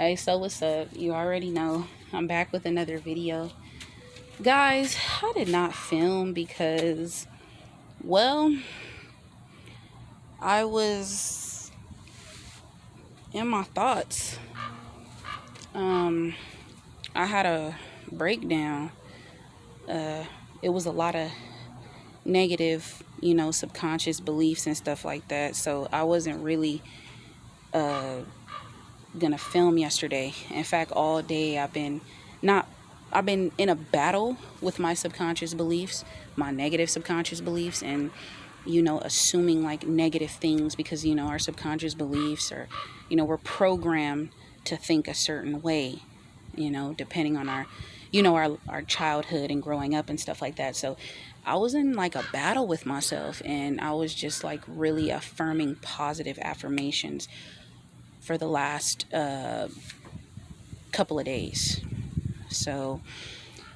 Hey, so what's up? You already know I'm back with another video. Guys, I did not film because, well, I was in my thoughts. Um, I had a breakdown. Uh, it was a lot of negative, subconscious beliefs and stuff like that. So I wasn't really uh gonna film yesterday. In fact, all day not I've been in a battle with my subconscious beliefs, my negative subconscious beliefs, and assuming like negative things because our subconscious beliefs are, we're programmed to think a certain way, depending on our childhood and growing up and stuff like that. So I was in like a battle with myself, and I was just like really affirming positive affirmations for the last couple of days. So,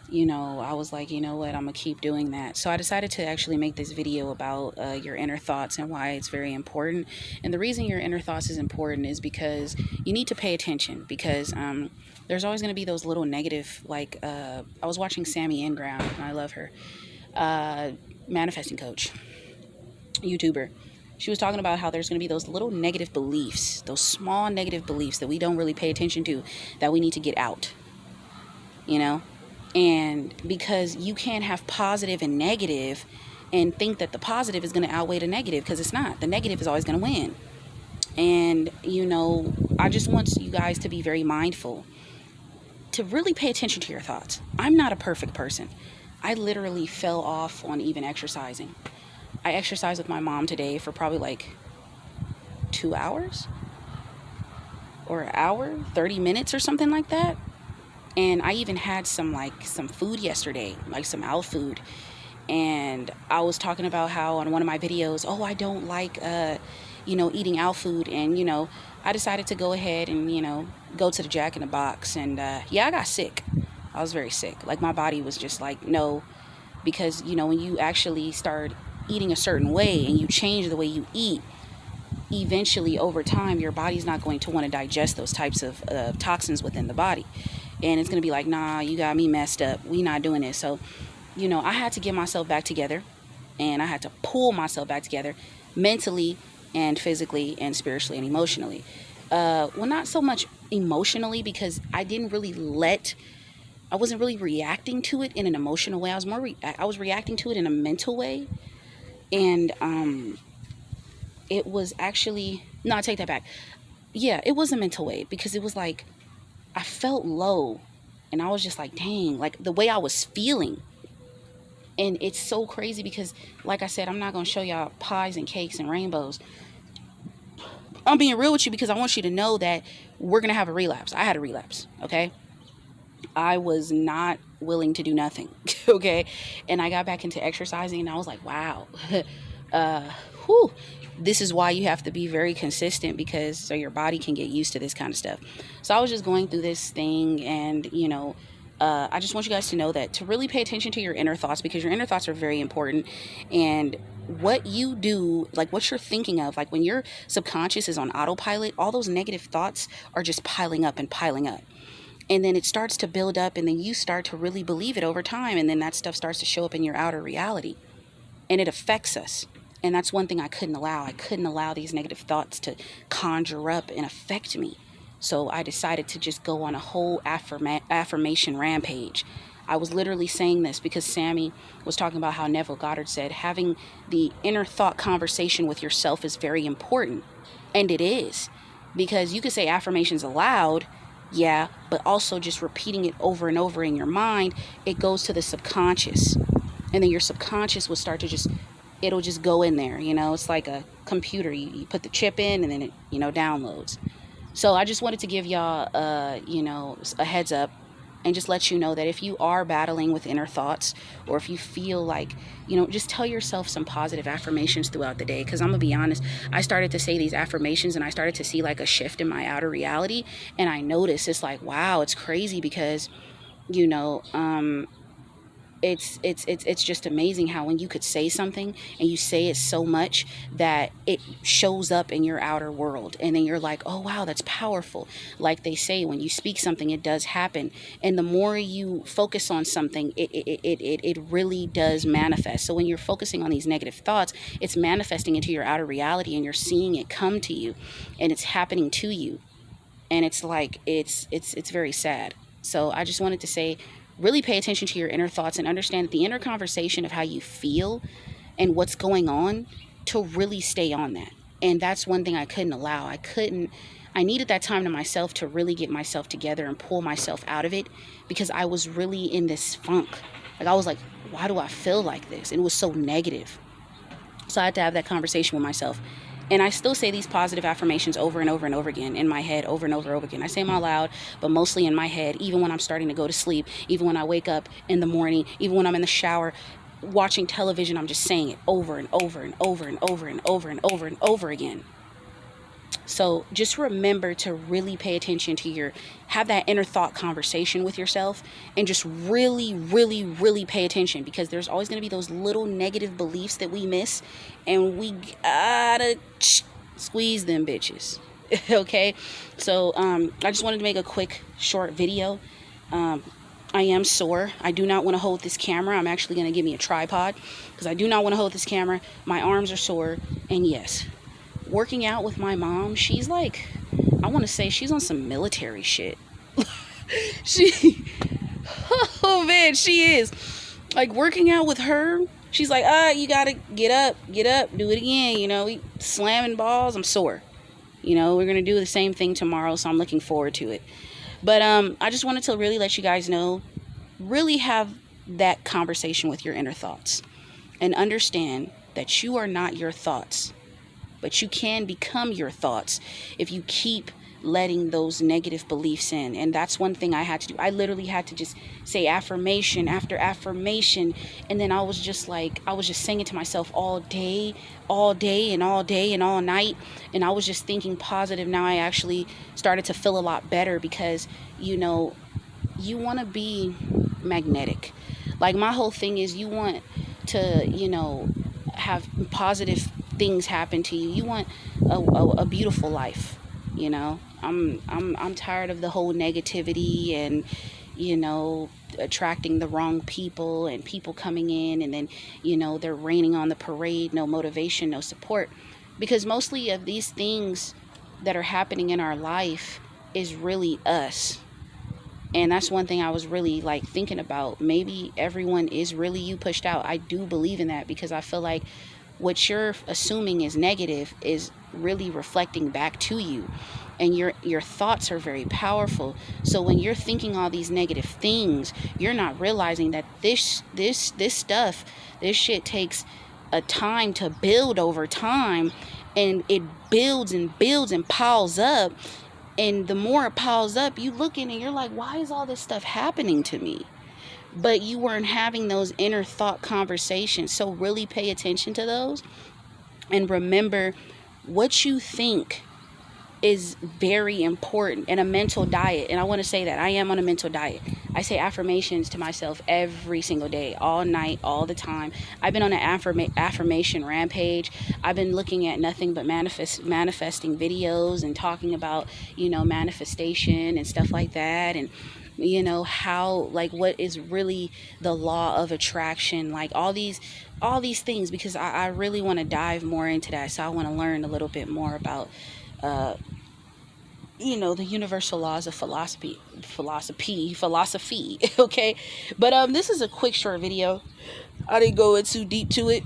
I was like, you know what, I'm gonna keep doing that. So I decided to actually make this video about your inner thoughts and why it's very important. And the reason your inner thoughts is important is because you need to pay attention, because there's always going to be those little negative, like I was watching Sammy Ingram, and I love her, manifesting coach, YouTuber. She was talking about how there's going to be those little negative beliefs, those small negative beliefs that we don't really pay attention to, that we need to get out, you know? And because you can't have positive and negative and think that the positive is going to outweigh the negative, because it's not. The negative is always going to win. And, I just want you guys to be very mindful, to really pay attention to your thoughts. I'm not a perfect person. I literally fell off on even exercising. I exercised with my mom today for probably like 2 hours or an hour, 30 minutes or something like that. And I even had some food yesterday, like some out food. And I was talking about how on one of my videos, I don't like, eating out food. And, I decided to go ahead and, go to the Jack in the Box. And, I got sick. I was very sick. Like, my body was just like, no, because, when you actually start eating a certain way and you change the way you eat, eventually over time, your body's not going to want to digest those types of toxins within the body. And it's going to be like, nah, you got me messed up. We not doing this. So, I had to get myself back together, and I had to pull myself back together mentally and physically and spiritually and emotionally. Well, not so much emotionally, because I wasn't really reacting to it in an emotional way. I was reacting to it in a mental way. And it was actually, no, I take that back. Yeah, it was a mental way, because it was like, I felt low, and I was just like, dang, like the way I was feeling. And it's so crazy because, like I said, I'm not going to show y'all pies and cakes and rainbows. I'm being real with you because I want you to know that we're going to have a relapse. I had a relapse, okay? I was not willing to do nothing, okay? And I got back into exercising, and I was like, wow, whew. This is why you have to be very consistent, because so your body can get used to this kind of stuff. So I was just going through this thing, and I just want you guys to know that to really pay attention to your inner thoughts, because your inner thoughts are very important. And what you do, like what you're thinking of, like when your subconscious is on autopilot, all those negative thoughts are just piling up and piling up. And then it starts to build up, and then you start to really believe it over time. And then that stuff starts to show up in your outer reality, and it affects us. And that's one thing I couldn't allow. I couldn't allow these negative thoughts to conjure up and affect me. So I decided to just go on a whole affirmation rampage. I was literally saying this because Sammy was talking about how Neville Goddard said having the inner thought conversation with yourself is very important. And it is. Because you could say affirmations aloud, yeah, but also just repeating it over and over in your mind, it goes to the subconscious. And then your subconscious will start to it'll just go in there. It's like a computer. You put the chip in, and then it, downloads. So I just wanted to give y'all, a heads up, and just let you know that if you are battling with inner thoughts, or if you feel like, just tell yourself some positive affirmations throughout the day. Because I'm going to be honest, I started to say these affirmations, and I started to see like a shift in my outer reality. And I noticed it's like, wow, it's crazy because, it's just amazing how when you could say something and you say it so much that it shows up in your outer world, and then you're like, oh wow, that's powerful. Like they say, when you speak something, it does happen. And the more you focus on something, it really does manifest. So when you're focusing on these negative thoughts, it's manifesting into your outer reality, and you're seeing it come to you, and it's happening to you. And it's like it's very sad. So I just wanted to say, really pay attention to your inner thoughts and understand the inner conversation of how you feel and what's going on, to really stay on that. And that's one thing I couldn't allow. I needed that time to myself to really get myself together and pull myself out of it, because I was really in this funk. Like I was like, why do I feel like this? And it was so negative. So I had to have that conversation with myself. And I still say these positive affirmations over and over and over again in my head, over and over and over again. I say them out loud, but mostly in my head, even when I'm starting to go to sleep, even when I wake up in the morning, even when I'm in the shower, watching television, I'm just saying it over and over and over and over and over and over and over again. So just remember to really pay attention to have that inner thought conversation with yourself, and just really, really, really pay attention, because there's always going to be those little negative beliefs that we miss, and we gotta squeeze them bitches. Okay. So, I just wanted to make a quick short video. I am sore. I do not want to hold this camera. I'm actually going to give me a tripod, because I do not want to hold this camera. My arms are sore. And yes, working out with my mom, she's like, I want to say she's on some military shit. Oh man, she is. Like, working out with her, she's like, you gotta get up, do it again, we slamming balls. I'm sore. We're gonna do the same thing tomorrow, so I'm looking forward to it. But I just wanted to really let you guys know, really have that conversation with your inner thoughts, and understand that you are not your thoughts. But you can become your thoughts if you keep letting those negative beliefs in. And that's one thing I had to do. I literally had to just say affirmation after affirmation. And then I was just saying it to myself all day and all night. And I was just thinking positive. Now I actually started to feel a lot better, because, you want to be magnetic. Like, my whole thing is, you want to, have positive things happen to you. You want a beautiful life. I'm tired of the whole negativity and attracting the wrong people, and people coming in, and then they're raining on the parade, no motivation, no support, because mostly of these things that are happening in our life is really us. And that's one thing I was really thinking about. Maybe everyone is really you pushed out. I do believe in that, because I feel like what you're assuming is negative is really reflecting back to you. And your thoughts are very powerful. So when you're thinking all these negative things, you're not realizing that this stuff, this shit takes a time to build over time, and it builds and builds and piles up. And the more it piles up, you look in and you're like, why is all this stuff happening to me? But you weren't having those inner thought conversations. So really pay attention to those, and remember, what you think is very important. And a mental diet. And I want to say that I am on a mental diet. I say affirmations to myself every single day, all night, all the time. I've been on an affirmation rampage. I've been looking at nothing but manifesting videos, and talking about, manifestation and stuff like that. And how, what is really the law of attraction, all these things, because I really want to dive more into that. So I want to learn a little bit more about the universal laws of philosophy. Okay. But this is a quick short video. I didn't go too deep to it,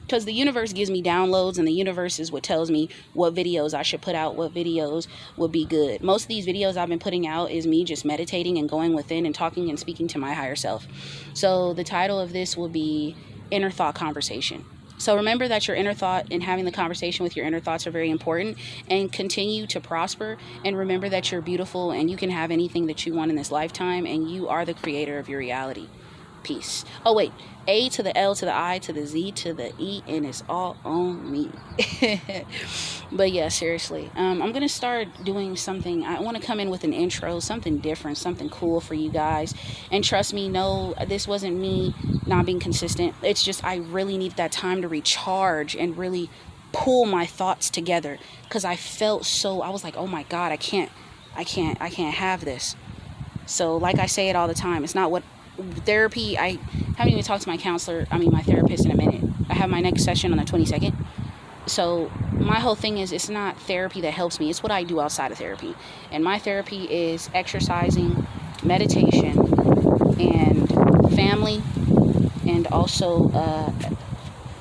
because the universe gives me downloads, and the universe is what tells me what videos I should put out, what videos would be good. Most of these videos I've been putting out is me just meditating and going within and talking and speaking to my higher self. So the title of this will be Inner Thought Conversation. So remember that your inner thought and having the conversation with your inner thoughts are very important, and continue to prosper. And remember that you're beautiful, and you can have anything that you want in this lifetime, and you are the creator of your reality. Peace. Oh, wait. A to the L to the I to the Z to the E, and it's all on me. But yeah, seriously. I'm going to start doing something. I want to come in with an intro, something different, something cool for you guys. And trust me, no, this wasn't me not being consistent. It's just I really need that time to recharge and really pull my thoughts together, because I felt so, I was like, oh my God, I can't have this. So like I say it all the time, it's not what therapy, I haven't even talked to my my therapist in a minute. I have my next session on the 22nd. So my whole thing is, it's not therapy that helps me, it's what I do outside of therapy. And my therapy is exercising, meditation, and family, and also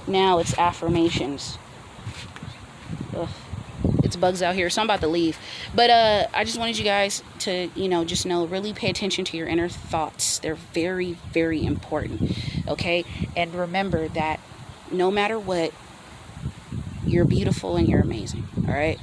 now it's affirmations. Ugh. It's bugs out here, so I'm about to leave. But I just wanted you guys to, just know, really pay attention to your inner thoughts. They're very, very important. Okay? And remember that no matter what, you're beautiful and you're amazing. All right?